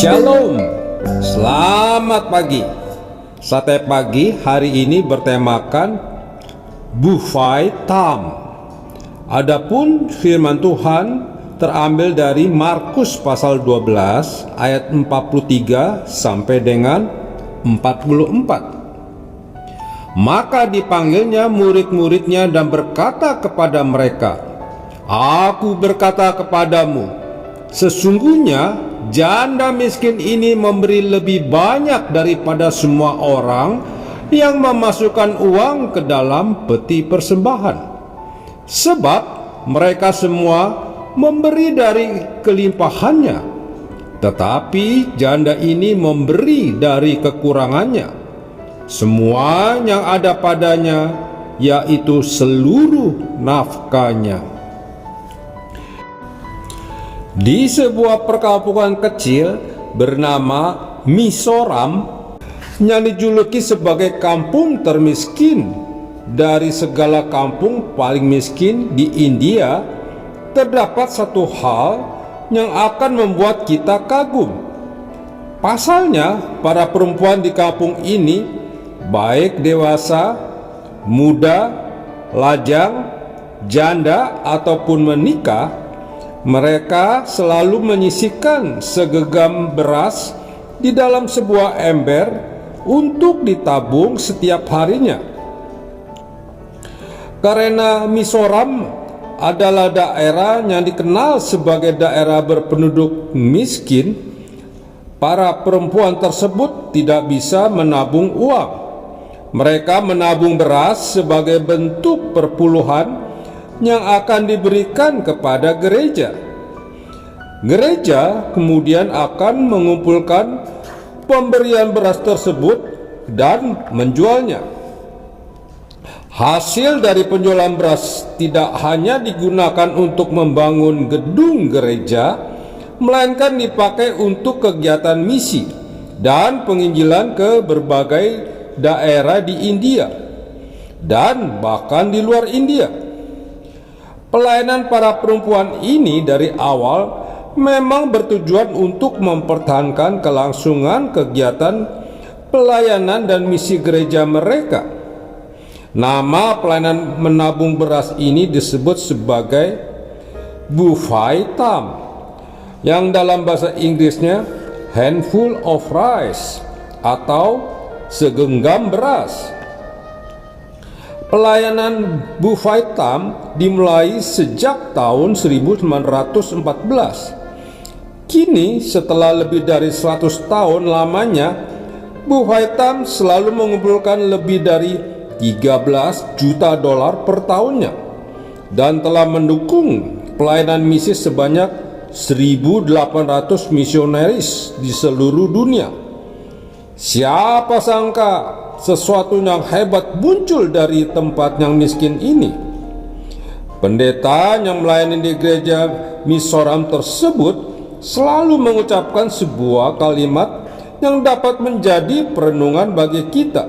Shalom, selamat pagi. Sate pagi hari ini bertemakan Buffet Tam. Adapun firman Tuhan terambil dari Markus pasal 12 ayat 43 sampai dengan 44. Maka dipanggilnya murid-muridnya dan berkata kepada mereka, "Aku berkata kepadamu, sesungguhnya janda miskin ini memberi lebih banyak daripada semua orang yang memasukkan uang ke dalam peti persembahan. Sebab mereka semua memberi dari kelimpahannya, tetapi janda ini memberi dari kekurangannya, semua yang ada padanya, yaitu seluruh nafkahnya." Di sebuah perkampungan kecil bernama Mizoram yang dijuluki sebagai kampung termiskin dari segala kampung paling miskin di India, terdapat satu hal yang akan membuat kita kagum. Pasalnya, para perempuan di kampung ini, baik dewasa, muda, lajang, janda ataupun menikah, mereka selalu menyisihkan segenggam beras di dalam sebuah ember untuk ditabung setiap harinya. Karena Mizoram adalah daerah yang dikenal sebagai daerah berpenduduk miskin, para perempuan tersebut tidak bisa menabung uang. Mereka menabung beras sebagai bentuk perpuluhan yang akan diberikan kepada gereja. Gereja kemudian akan mengumpulkan pemberian beras tersebut dan menjualnya. Hasil dari penjualan beras tidak hanya digunakan untuk membangun gedung gereja, melainkan dipakai untuk kegiatan misi dan penginjilan ke berbagai daerah di India dan bahkan di luar India. Pelayanan para perempuan ini dari awal memang bertujuan untuk mempertahankan kelangsungan kegiatan pelayanan dan misi gereja mereka. Nama pelayanan menabung beras ini disebut sebagai Buffet Tam, yang dalam bahasa Inggrisnya handful of rice atau segenggam beras. Pelayanan Buffet Tam dimulai sejak tahun 1914. Kini setelah lebih dari 100 tahun lamanya, Buffet Tam selalu mengumpulkan lebih dari 13 juta dolar per tahunnya dan telah mendukung pelayanan misi sebanyak 1.800 misionaris di seluruh dunia. Siapa sangka sesuatu yang hebat muncul dari tempat yang miskin ini. Pendeta yang melayani di gereja Mizoram tersebut selalu mengucapkan sebuah kalimat yang dapat menjadi perenungan bagi kita.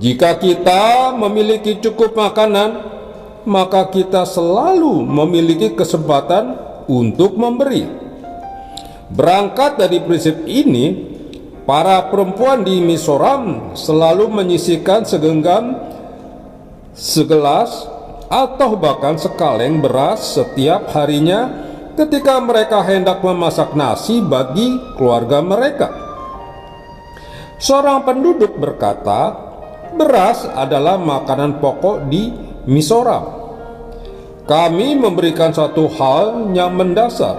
Jika kita memiliki cukup makanan, maka kita selalu memiliki kesempatan untuk memberi. Berangkat dari prinsip ini, para perempuan di Mizoram selalu menyisihkan segelas atau bahkan sekaleng beras setiap harinya ketika mereka hendak memasak nasi bagi keluarga mereka. Seorang penduduk berkata, beras adalah makanan pokok di Mizoram. Kami memberikan satu hal yang mendasar,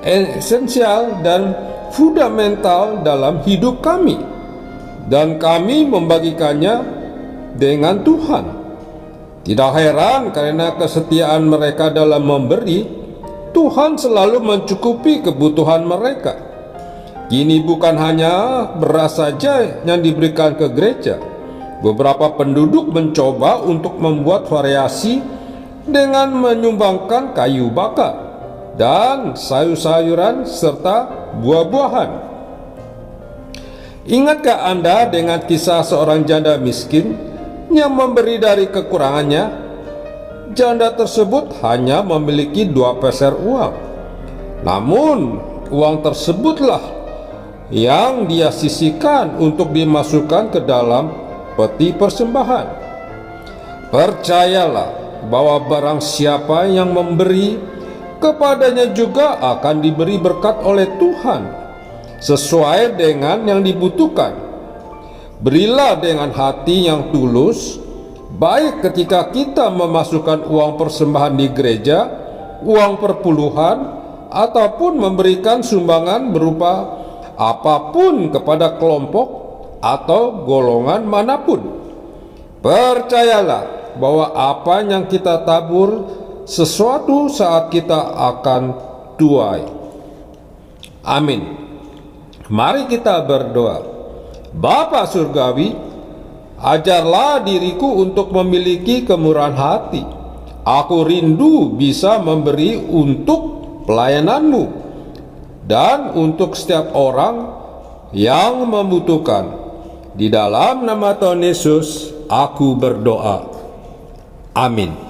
esensial dan fundamental dalam hidup kami, dan kami membagikannya dengan Tuhan. Tidak heran karena kesetiaan mereka dalam memberi, Tuhan selalu mencukupi kebutuhan mereka. Kini bukan hanya beras saja yang diberikan ke gereja. Beberapa penduduk mencoba untuk membuat variasi dengan menyumbangkan kayu bakar dan sayur-sayuran serta buah-buahan. Ingatkah Anda dengan kisah seorang janda miskin yang memberi dari kekurangannya? Janda tersebut hanya memiliki 2 peser uang. Namun uang tersebutlah yang Dia sisihkan untuk dimasukkan ke dalam peti persembahan. Percayalah bahwa barang siapa yang memberi, kepadanya juga akan diberi berkat oleh Tuhan sesuai dengan yang dibutuhkan. Berilah dengan hati yang tulus, baik ketika kita memasukkan uang persembahan di gereja, uang perpuluhan, ataupun memberikan sumbangan berupa apapun kepada kelompok atau golongan manapun. Percayalah bahwa apa yang kita tabur sesuatu saat kita akan tuai. Amin. Mari kita berdoa. Bapa Surgawi, ajarlah diriku untuk memiliki kemurahan hati. Aku rindu bisa memberi untuk pelayanan-Mu dan untuk setiap orang yang membutuhkan. Di dalam nama Tuhan Yesus, aku berdoa. Amin.